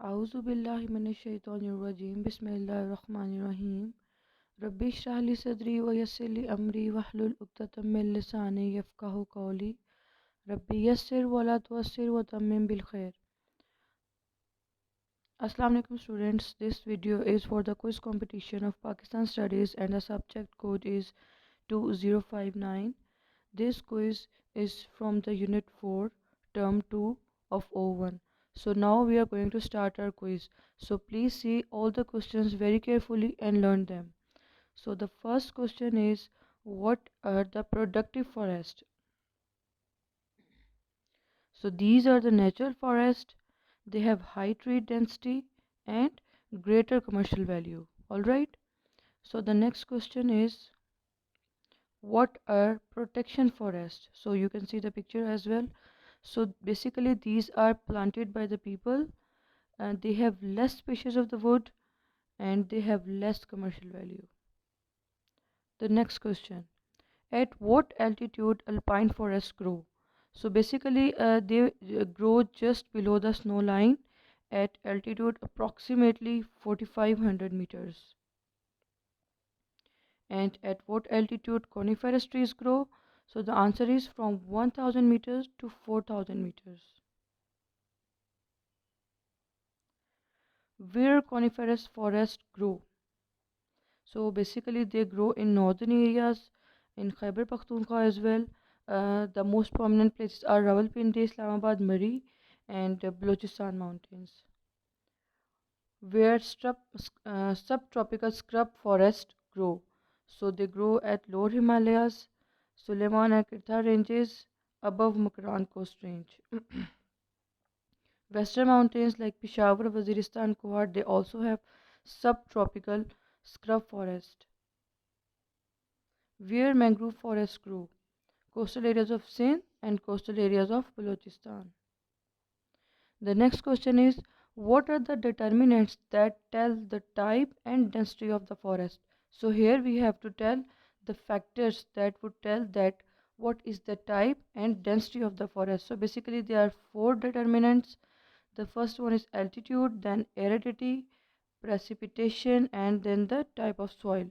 आऊज़ु बिल्लाहि मिनश्शैतानिर्रजीम बिस्मिल्लाहिर्रहमानिर्रहीम रब्बि इश्रह ली सदरी व यस्सिर ली अमरी वहलुल उक़दतम मिन लिसानी यफ़क़हू क़ौली रब्बि यस्सिर व ला तुअस्सिर व तम्मिम बिल खैर। Assalamu alaikum students, this video is for the quiz competition of Pakistan Studies and the subject code is 2059. This quiz is from the unit 4 term 2 of O1. So now we are going to start our quiz. So please see all the questions very carefully and learn them. So the first question is, what are the productive forests? So these are the natural forests. They have high tree density and greater commercial value. Alright. So the next question is, what are protection forests? So you can see the picture as well. So basically these are planted by the people and they have less species of the wood and they have less commercial value. The next question, at what altitude alpine forests grow? So basically they grow just below the snow line at altitude approximately 4500 meters. And at what altitude coniferous trees grow? So the answer is from 1000 meters to 4000 meters. Where coniferous forests grow? So basically they grow in northern areas, in Khyber Pakhtunkhwa as well. The most prominent places are Rawalpindi, Islamabad, Murree and Balochistan mountains. Where subtropical scrub forests grow. So they grow at lower Himalayas, Suleiman and Kirtha ranges, above Makran coast range. Western mountains like Peshawar, Waziristan, Kuwait, they also have subtropical scrub forest. Where mangrove forests grow. Coastal areas of Sindh and coastal areas of Balochistan. The next question is, what are the determinants that tell the type and density of the forest? So here we have to tell the factors that would tell that what is the type and density of the forest. So basically there are four determinants. The first one is altitude, then aridity, precipitation and then the type of soil.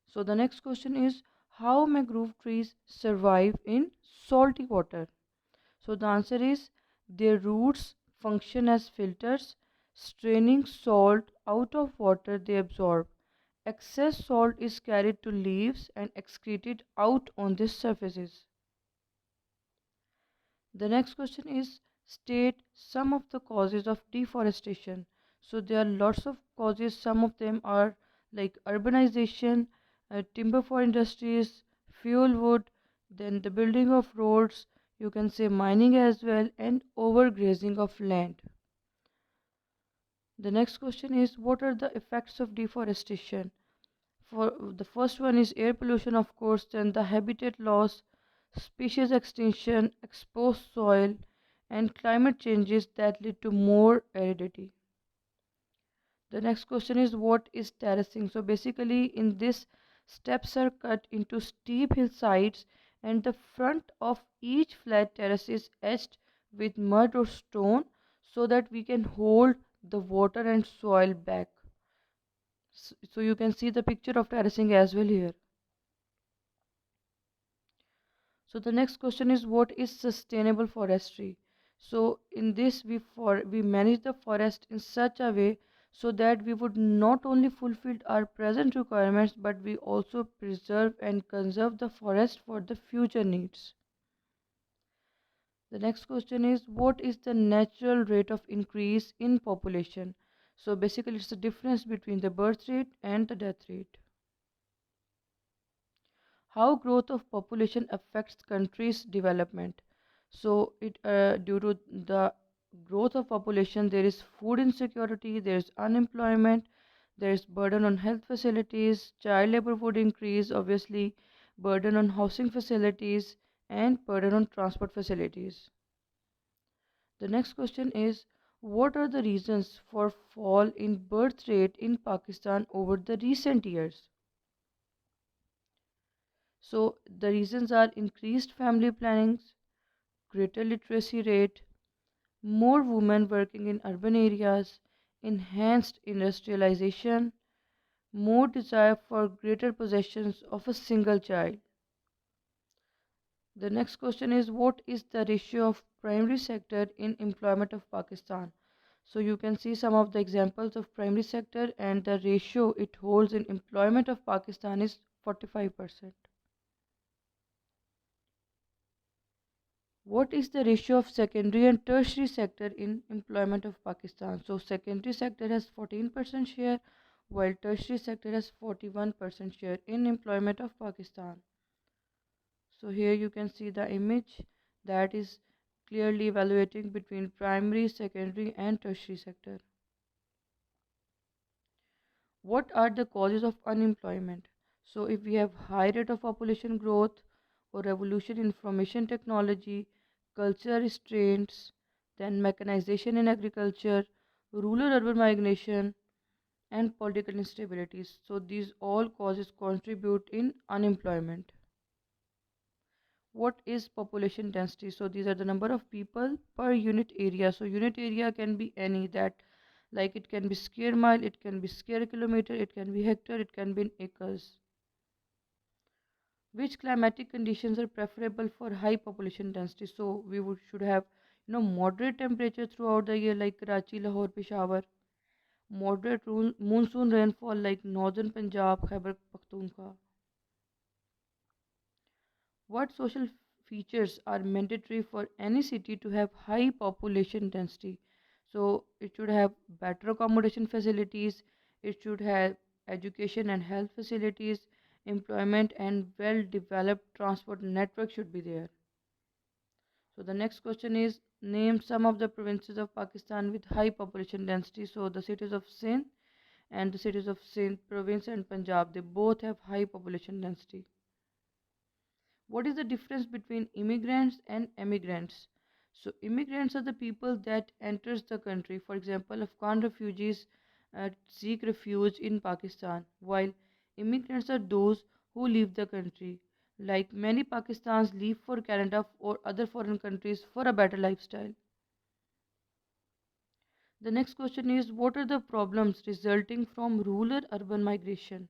So the next question is, how mangrove trees survive in salty water? So the answer is, their roots function as filters, straining salt out of water they absorb. Excess salt is carried to leaves and excreted out on the surfaces. The next question is, state some of the causes of deforestation. So there are lots of causes. Some of them are like urbanization, timber for industries, fuel wood, then the building of roads, you can say mining as well, and overgrazing of land. The next question is, what are the effects of deforestation? For the first one is air pollution, of course, then the habitat loss, species extinction, exposed soil, and climate changes that lead to more aridity. The next question is, what is terracing? So basically in this, steps are cut into steep hillsides and the front of each flat terrace is etched with mud or stone so that we can hold the water and soil back. So you can see the picture of terracing as well here. So the next question is, what is sustainable forestry? So in this we manage the forest in such a way so that we would not only fulfill our present requirements but we also preserve and conserve the forest for the future needs. The next question is, what is the natural rate of increase in population? So basically it's the difference between the birth rate and the death rate. How growth of population affects country's development? So it due to the growth of population there is food insecurity, there is unemployment, there is burden on health facilities, child labor would increase, obviously burden on housing facilities and burden on transport facilities. The next question is, what are the reasons for fall in birth rate in Pakistan over the recent years? So the reasons are increased family planning, greater literacy rate, more women working in urban areas, enhanced industrialization, more desire for greater possessions of a single child. The next question is, what is the ratio of primary sector in employment of Pakistan? So you can see some of the examples of primary sector, and the ratio it holds in employment of Pakistan is 45%. What is the ratio of secondary and tertiary sector in employment of Pakistan? So secondary sector has 14% share, while tertiary sector has 41% share in employment of Pakistan. So here you can see the image that is clearly evaluating between primary, secondary and tertiary sector. What are the causes of unemployment? So if we have high rate of population growth or revolution in information technology, cultural restraints, then mechanization in agriculture, rural urban migration and political instabilities. So these all causes contribute in unemployment. What is population density? So these are the number of people per unit area. So unit area can be any, that like it can be square mile, it can be square kilometer, it can be hectare, it can be in acres. Which climatic conditions are preferable for high population density? So we should have moderate temperature throughout the year like Karachi, Lahore, Peshawar. Moderate monsoon rainfall like northern Punjab, Khyber Pakhtunkhwa. What social features are mandatory for any city to have high population density? So it should have better accommodation facilities, it should have education and health facilities, employment and well developed transport network should be there. So the next question is, name some of the provinces of Pakistan with high population density. So the cities of Sindh and the cities of Sindh province and Punjab, they both have high population density. What is the difference between immigrants and emigrants? So immigrants are the people that enters the country. For example, Afghan refugees seek refuge in Pakistan, while immigrants are those who leave the country. Like many Pakistans leave for Canada or other foreign countries for a better lifestyle. The next question is, what are the problems resulting from rural urban migration?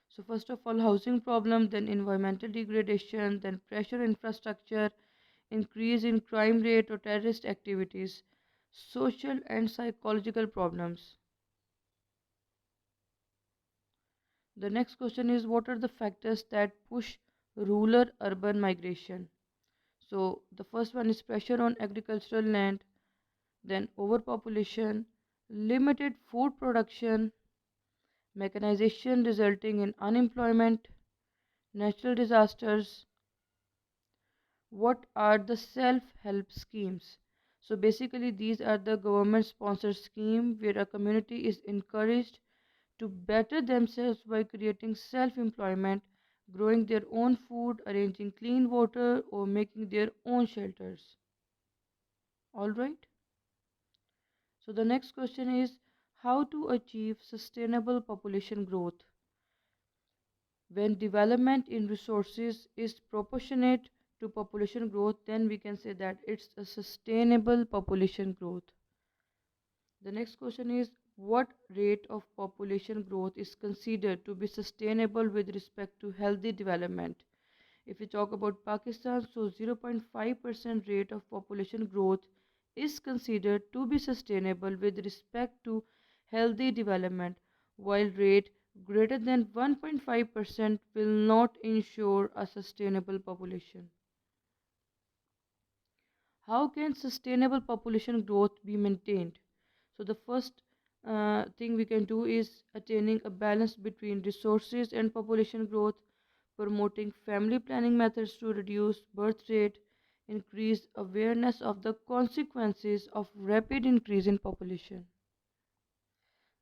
So first of all, housing problem, then environmental degradation, then pressure infrastructure, increase in crime rate or terrorist activities, social and psychological problems. The next question is, what are the factors that push rural urban migration? So the first one is pressure on agricultural land, then overpopulation, limited food production, mechanization resulting in unemployment, natural disasters. What are the self-help schemes? So basically these are the government sponsored scheme where a community is encouraged to better themselves by creating self-employment, growing their own food, arranging clean water or making their own shelters. All right? So the next question is, how to achieve sustainable population growth? When development in resources is proportionate to population growth, then we can say that it's a sustainable population growth. The next question is, what rate of population growth is considered to be sustainable with respect to healthy development? If we talk about Pakistan, so 0.5% rate of population growth is considered to be sustainable with respect to healthy development, while rate greater than 1.5% will not ensure a sustainable population. How can sustainable population growth be maintained? So the first thing we can do is attaining a balance between resources and population growth, promoting family planning methods to reduce birth rate, increase awareness of the consequences of rapid increase in population.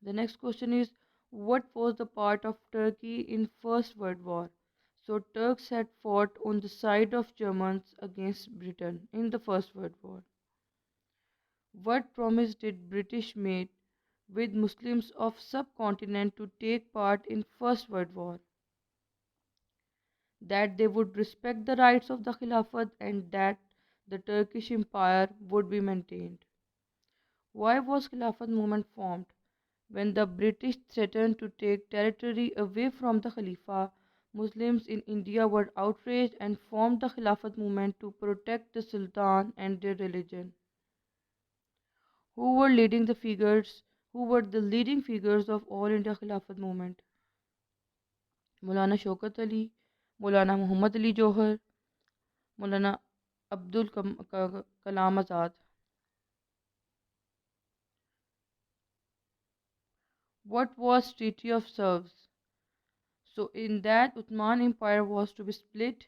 The next question is, what was the part of Turkey in First World War? So Turks had fought on the side of Germans against Britain in the First World War. What promise did British made with Muslims of subcontinent to take part in First World War? That they would respect the rights of the Khilafat and that the Turkish Empire would be maintained. Why was Khilafat movement formed? When the British threatened to take territory away from the Khalifa, Muslims in India were outraged and formed the Khilafat movement to protect the Sultan and their religion. Who were leading the figures? Who were the leading figures of All India Khilafat movement? Maulana Shaukat Ali, Maulana Muhammad Ali Johar, Maulana Kalam Azad. What was Treaty of Sevres? So in that Ottoman Empire was to be split,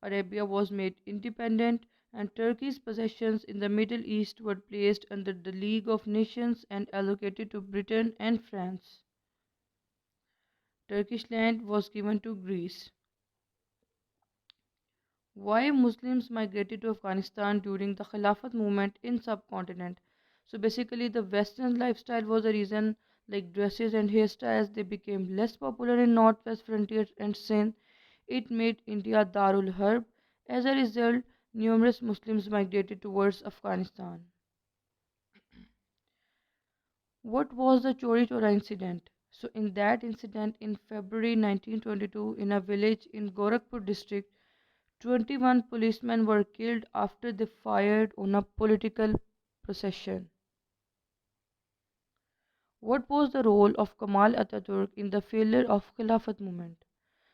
Arabia was made independent, and Turkey's possessions in the Middle East were placed under the League of Nations and allocated to Britain and France. Turkish land was given to Greece. Why Muslims migrated to Afghanistan during the Khilafat movement in subcontinent? So basically the western lifestyle was the reason, like dresses and hairstyles they became less popular in northwest frontier and Sindh. It made India Darul Harb. As a result, numerous Muslims migrated towards Afghanistan. What was the Chori Chora incident? So in that incident in February 1922 in a village in Gorakhpur district, 21 policemen were killed after they fired on a political procession. What was the role of Kamal Ataturk in the failure of Khilafat movement?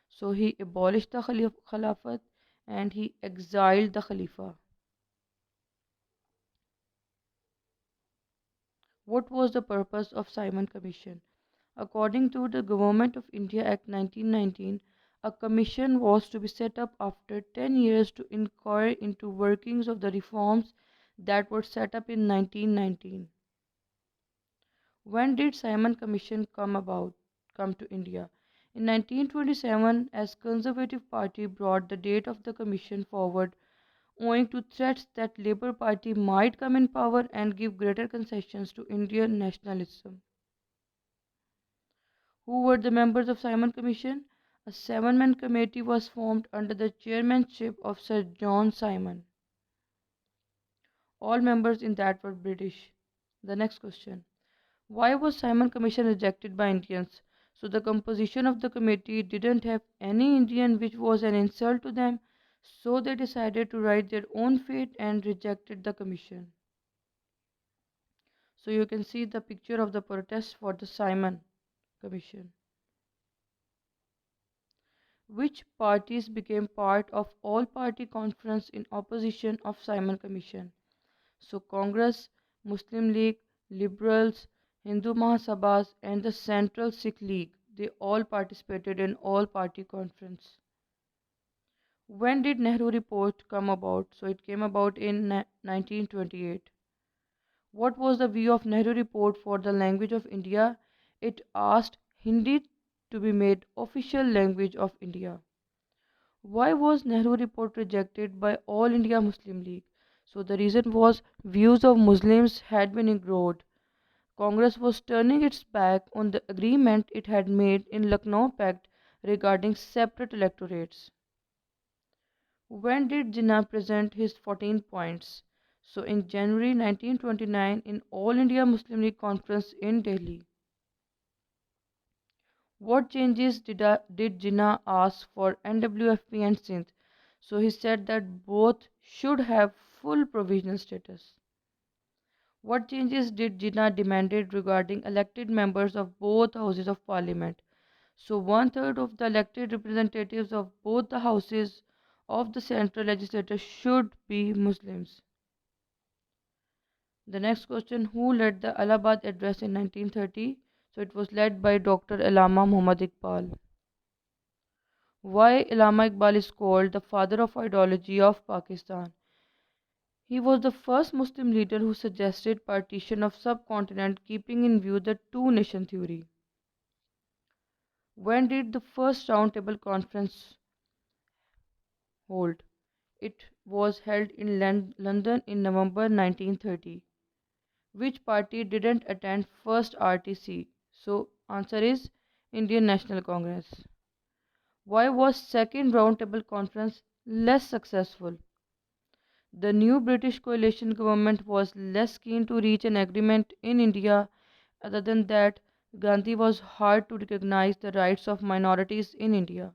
So he abolished the Khilafat and he exiled the Khalifa. What was the purpose of Simon Commission? According to the Government of India Act 1919, a commission was to be set up after 10 years to inquire into workings of the reforms that were set up in 1919. When did Simon Commission come to India? In 1927, as Conservative Party brought the date of the commission forward owing to threats that Labour Party might come in power and give greater concessions to Indian nationalism. Who were the members of Simon Commission? A seven-man committee was formed under the chairmanship of Sir John Simon. All members in that were British. The next question. Why was Simon Commission rejected by Indians? So the composition of the committee didn't have any Indian, which was an insult to them, so they decided to write their own fate and rejected the commission. So you can see the picture of the protest for the Simon Commission. Which parties became part of all party conference in opposition of Simon Commission? So Congress, Muslim League, Liberals, Hindu Mahasabhas and the Central Sikh League, they all participated in all party conference. When did Nehru report come about? So it came about in 1928. What was the view of Nehru report for the language of India? It asked Hindi to be made official language of India. Why was Nehru report rejected by All India Muslim League? So the reason was views of Muslims had been ignored. Congress was turning its back on the agreement it had made in Lucknow Pact regarding separate electorates. When did Jinnah present his 14 points? So in January 1929 in All India Muslim League conference in Delhi. What changes did Jinnah ask for NWFP and Sindh? So he said that both should have full provisional status. What changes did Jinnah demanded regarding elected members of both houses of parliament? So one third of the elected representatives of both the houses of the central legislature should be Muslims. The next question, who led the Allahabad address in 1930? So it was led by Dr. Allama Muhammad Iqbal. Why Allama Iqbal is called the father of ideology of Pakistan? He was the first Muslim leader who suggested partition of subcontinent keeping in view the two nation theory. When did the first roundtable conference hold? It was held in London in November 1930. Which party didn't attend first RTC? So answer is Indian National Congress. Why was second roundtable conference less successful? The new British coalition government was less keen to reach an agreement in India. Other than that, Gandhi was hard to recognize the rights of minorities in India.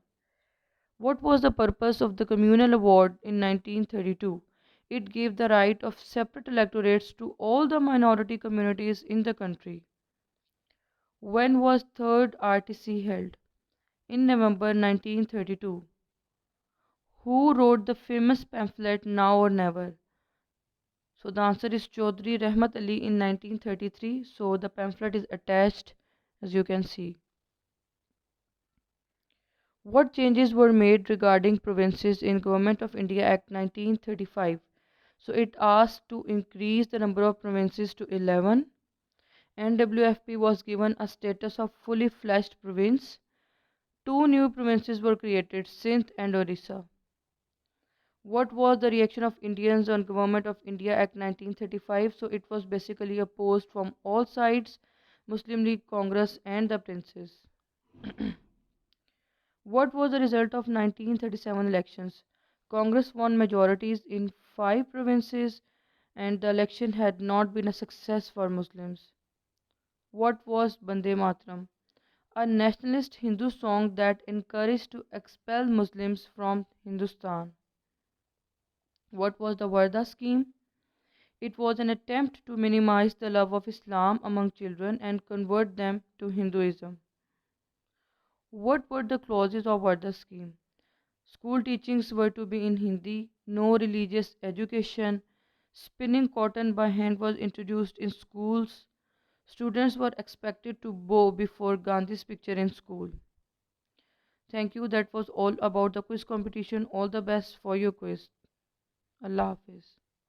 What was the purpose of the Communal Award in 1932? It gave the right of separate electorates to all the minority communities in the country. When was third RTC held? In November 1932. Who wrote the famous pamphlet Now or Never? So the answer is Chaudhry Rahmat Ali in 1933. So the pamphlet is attached, as you can see. What changes were made regarding provinces in Government of India Act 1935? So it asked to increase the number of provinces to 11. NWFP was given a status of fully fledged province. Two new provinces were created, Sindh and Orissa. What was the reaction of Indians on Government of India Act 1935? So it was basically opposed from all sides, Muslim League, Congress and the princes. What was the result of 1937 elections? Congress won majorities in 5 provinces and the election had not been a success for Muslims. What was Bande Mataram? A nationalist Hindu song that encouraged to expel Muslims from Hindustan. What was the Varda scheme? It was an attempt to minimize the love of Islam among children and convert them to Hinduism. What were the clauses of Varda scheme? School teachings were to be in Hindi, no religious education, spinning cotton by hand was introduced in schools, students were expected to bow before Gandhi's picture in school. Thank you. That was all about the quiz competition. All the best for your quiz. Allah Hafiz.